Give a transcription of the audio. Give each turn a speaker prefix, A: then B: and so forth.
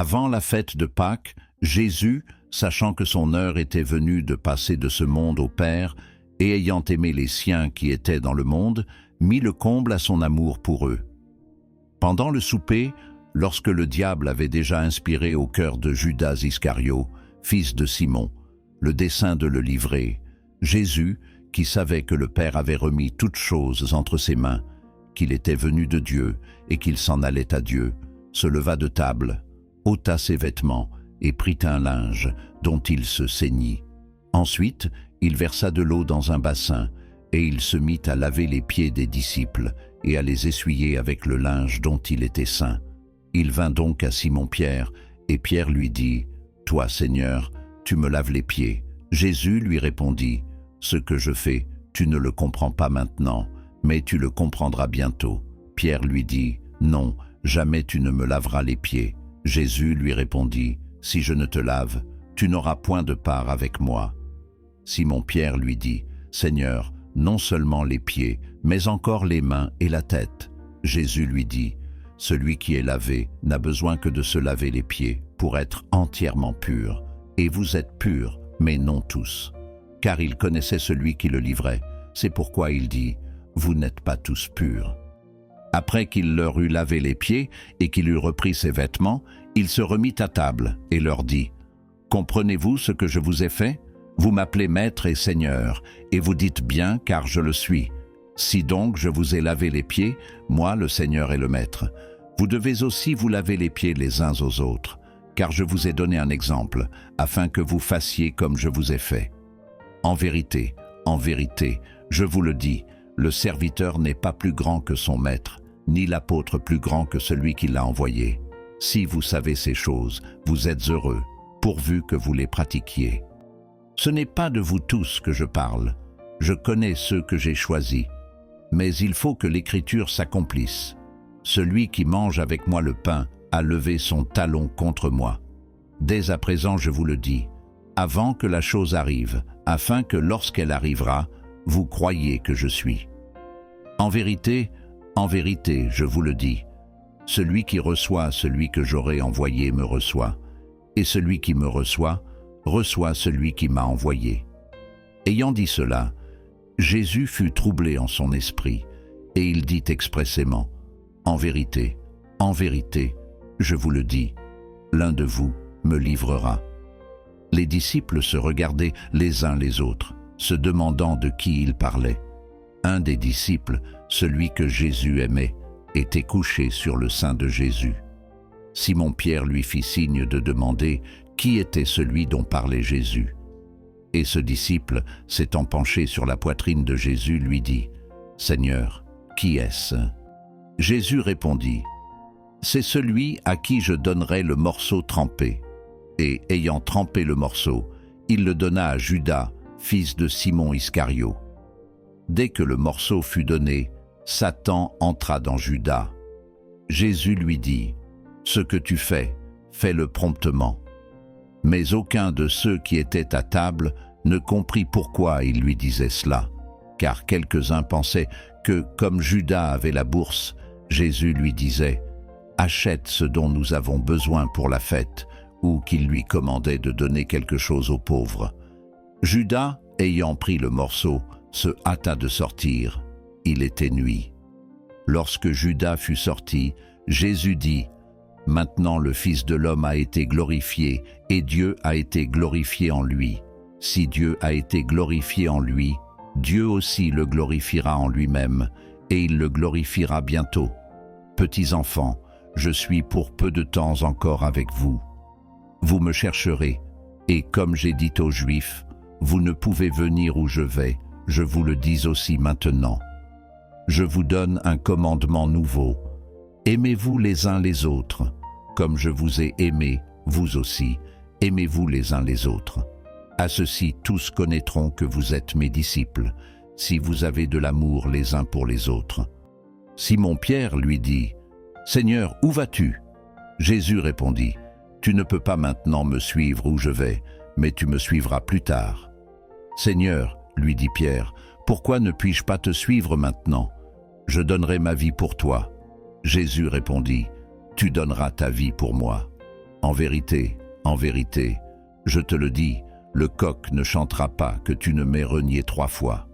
A: Avant la fête de Pâques, Jésus, sachant que son heure était venue de passer de ce monde au Père, et ayant aimé les siens qui étaient dans le monde, mit le comble à son amour pour eux. Pendant le souper, lorsque le diable avait déjà inspiré au cœur de Judas Iscario, fils de Simon, le dessein de le livrer, Jésus, qui savait que le Père avait remis toutes choses entre ses mains, qu'il était venu de Dieu et qu'il s'en allait à Dieu, se leva de table, ôta ses vêtements et prit un linge dont il se ceignit. Ensuite, il versa de l'eau dans un bassin et il se mit à laver les pieds des disciples et à les essuyer avec le linge dont il était ceint. Il vint donc à Simon-Pierre et Pierre lui dit « Toi, Seigneur, tu me laves les pieds. » Jésus lui répondit « Ce que je fais, tu ne le comprends pas maintenant, mais tu le comprendras bientôt. » Pierre lui dit « Non, jamais tu ne me laveras les pieds. » Jésus lui répondit « Si je ne te lave, tu n'auras point de part avec moi. » Simon-Pierre lui dit « Seigneur, non seulement les pieds, mais encore les mains et la tête. » Jésus lui dit « Celui qui est lavé n'a besoin que de se laver les pieds pour être entièrement pur. Et vous êtes purs, mais non tous. » Car il connaissait celui qui le livrait. C'est pourquoi il dit « Vous n'êtes pas tous purs. » Après qu'il leur eut lavé les pieds et qu'il eut repris ses vêtements, il se remit à table et leur dit « Comprenez-vous ce que je vous ai fait? Vous m'appelez Maître et Seigneur, et vous dites bien car je le suis. Si donc je vous ai lavé les pieds, moi le Seigneur et le Maître, vous devez aussi vous laver les pieds les uns aux autres, car je vous ai donné un exemple, afin que vous fassiez comme je vous ai fait. En vérité, je vous le dis, le serviteur n'est pas plus grand que son maître, ni l'apôtre plus grand que celui qui l'a envoyé. Si vous savez ces choses, vous êtes heureux, pourvu que vous les pratiquiez. Ce n'est pas de vous tous que je parle, je connais ceux que j'ai choisis, mais il faut que l'Écriture s'accomplisse. Celui qui mange avec moi le pain a levé son talon contre moi. Dès à présent je vous le dis, avant que la chose arrive, afin que lorsqu'elle arrivera, vous croyiez que je suis. En vérité, je vous le dis, celui qui reçoit celui que j'aurai envoyé me reçoit, et celui qui me reçoit, reçoit celui qui m'a envoyé. » Ayant dit cela, Jésus fut troublé en son esprit, et il dit expressément, « En vérité, je vous le dis, l'un de vous me livrera. » Les disciples se regardaient les uns les autres, se demandant de qui il parlait. Un des disciples, celui que Jésus aimait, était couché sur le sein de Jésus. Simon-Pierre lui fit signe de demander qui était celui dont parlait Jésus. Et ce disciple, s'étant penché sur la poitrine de Jésus, lui dit « Seigneur, qui est-ce » Jésus répondit « C'est celui à qui je donnerai le morceau trempé. » Et ayant trempé le morceau, il le donna à Judas, fils de Simon Iscario. Dès que le morceau fut donné, Satan entra dans Judas. Jésus lui dit « Ce que tu fais, fais-le promptement. » Mais aucun de ceux qui étaient à table ne comprit pourquoi il lui disait cela, car quelques-uns pensaient que, comme Judas avait la bourse, Jésus lui disait « Achète ce dont nous avons besoin pour la fête », ou qu'il lui commandait de donner quelque chose aux pauvres. Judas, ayant pris le morceau, se hâta de sortir. Il était nuit. Lorsque Judas fut sorti, Jésus dit « Maintenant le Fils de l'homme a été glorifié, et Dieu a été glorifié en lui. Si Dieu a été glorifié en lui, Dieu aussi le glorifiera en lui-même, et il le glorifiera bientôt. Petits enfants, je suis pour peu de temps encore avec vous. Vous me chercherez, et comme j'ai dit aux Juifs, vous ne pouvez venir où je vais, je vous le dis aussi maintenant. Je vous donne un commandement nouveau. Aimez-vous les uns les autres, comme je vous ai aimés, vous aussi, aimez-vous les uns les autres. À ceci tous connaîtront que vous êtes mes disciples, si vous avez de l'amour les uns pour les autres. » Simon-Pierre lui dit « Seigneur, où vas-tu » Jésus répondit « Tu ne peux pas maintenant me suivre où je vais, mais tu me suivras plus tard. » « Seigneur, lui dit Pierre, pourquoi ne puis-je pas te suivre maintenant? Je donnerai ma vie pour toi. » Jésus répondit, « Tu donneras ta vie pour moi. » En vérité, je te le dis, le coq ne chantera pas que tu ne m'aies renié 3 fois.